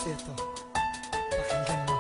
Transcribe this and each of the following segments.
ito. Pakinggan mo.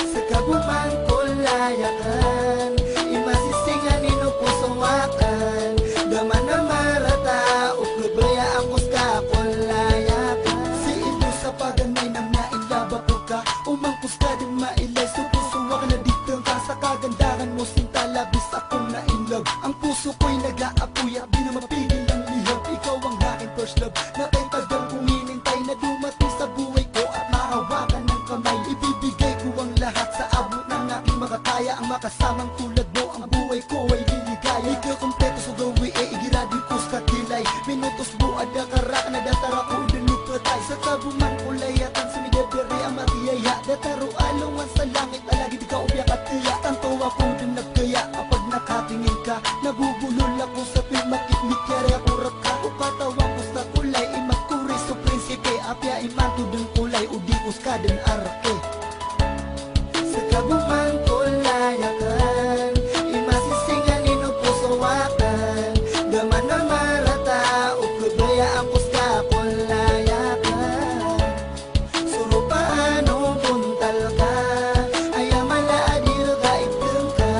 Sa kabumang kulayakan, imasisingan ino pusong wakan, daman na marata, uklubaya ang kuska kulayakan. Si ito sa paganay na nailaba po ka, umangkus ka din mailay, supusuwak na dito ka sa kagandahan mo, sinta labis akong na-inlove. Ang puso ko'y nag-aapuy at di na mapigil ang lihab. Ikaw ang aking first love, na tayo tagang kuminintay na dumating sa buhay ko at mahawakan ng kamay. Ibibigay ko ang lahat sa abot ng aking makakaya, ang makasamang tulad mo, ang buhay ko ay liligaya. Ikaw kumpleto sa gawi e igiradi ko sa kilay, minutos buad na karak na datara ko dinupatay. Sa kabumang kulayatan sa midebere ang matiyaya, dataro alungan sa langit alagi di ka ubyak at tiya. Tanto ako din nagkaya kapag nakatingin ka, nabubulol ako sa pimakit-mit yari ako raka. Upatawang ko sa kulay, imakuri sa prinsipe, apya imanto ng kulay, udikos ka din arake. Sa kabumang kulayakan, imasisingan ino puso wakan, daman na marata, uklubaya ang kuska kulayakan. Suro paano puntal ka, ayamala adil ka iteng ka,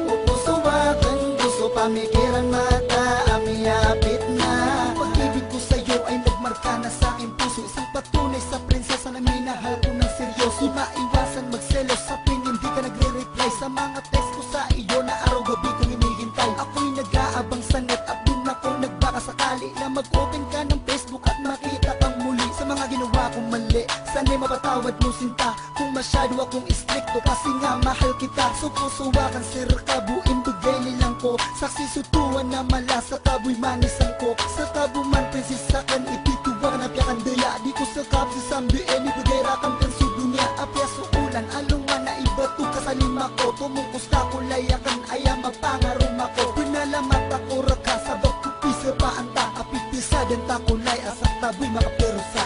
upuso wakan, gusto pamikiran mata, amiyapit na. Pag-ibig ko sa'yo ay nagmarka na sa aking puso, isang patunay sa prinsesa na minahal ko ng seryoso. Maiwasan magselos sa tuwing hindi ka nagre-reply sa mga text ko sa iyo na araw-gabi kong hinihintay. Ako'y nag-aabang sa net at dun ako nagbaka sakali na mag-open ka ng Facebook at makita kang muli sa mga ginawa kong mali. Sana'y mapatawad mo sinta kung masyado akong istrikto, kasi nga mahal kita. Supusuwakan sir kabuin bigay nilang ko, saksi sutuan na mala sa kabu'y manisan ko. Sa kabuman prinsisakan itituwa na piyakan daya, di ko sa kap si sambi ibigay rakang penso dunya. Apya suulan alungan na ibato ka sa lima ko, tumungkos ka kulayakan ayam mapangarum ako. Pinalamat ako raka sa bagkupi sa paanta, apitisa din takulay asak tabu'y makaperusa.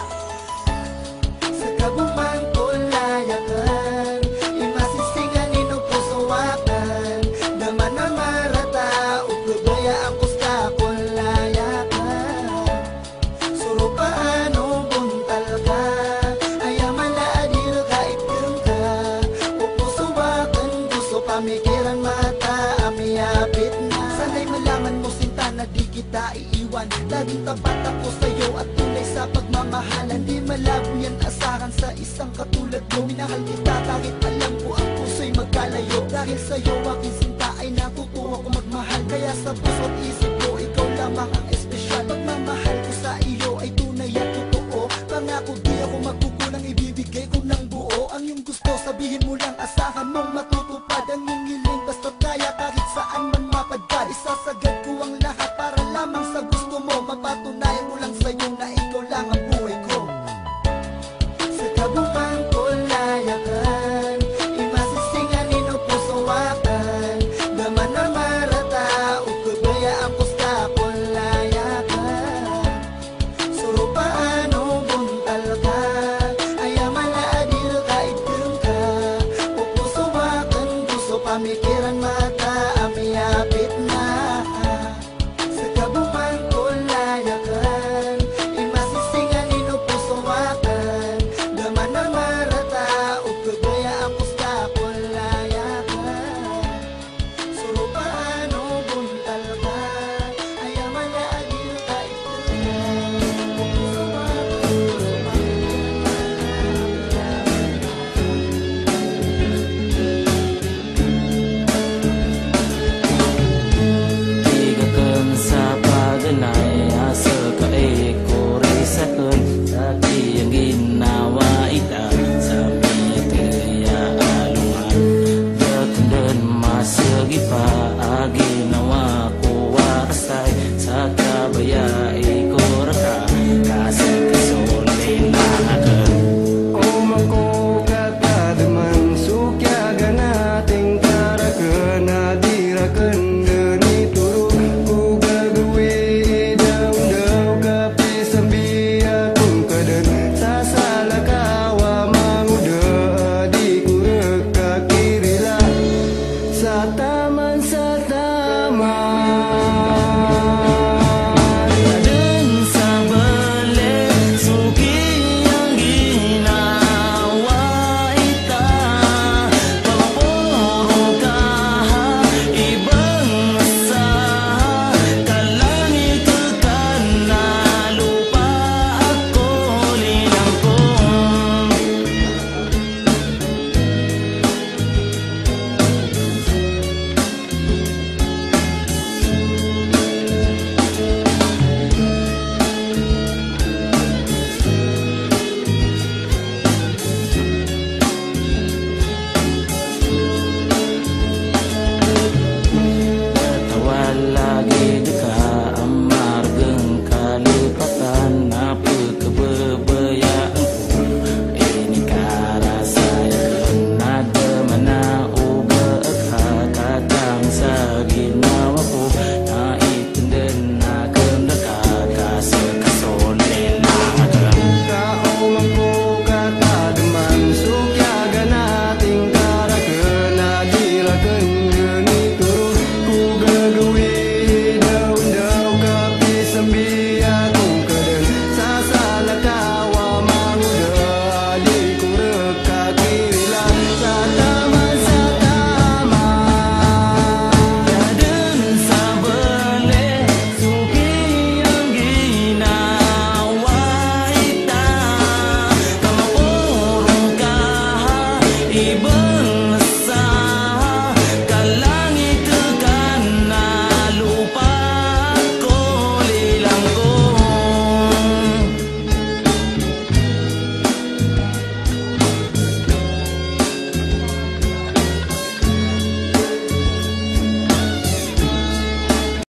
Sa kabumang kulayakan, imasisingan ino puso wakan, daman na marata, uklubaya ang kuska kulayakan. Suro paano buntal ka, ayamala adil ka iteng ka, upuso wakan, gusto pamikiran mata, amiyapit na. Sana'y malaman mo sinta na di kita iiwan, laging tapat ako sa'yo at tunay sa pagmamahalan. Di malabo yan asahan sa isang katulad mo, minahal kita kahit alam ko ang puso'y magkalayo. Dahil sa'yo aking sinta ay natutuwa ko magmahal, kaya sa puso't isip ko ikaw lamang ang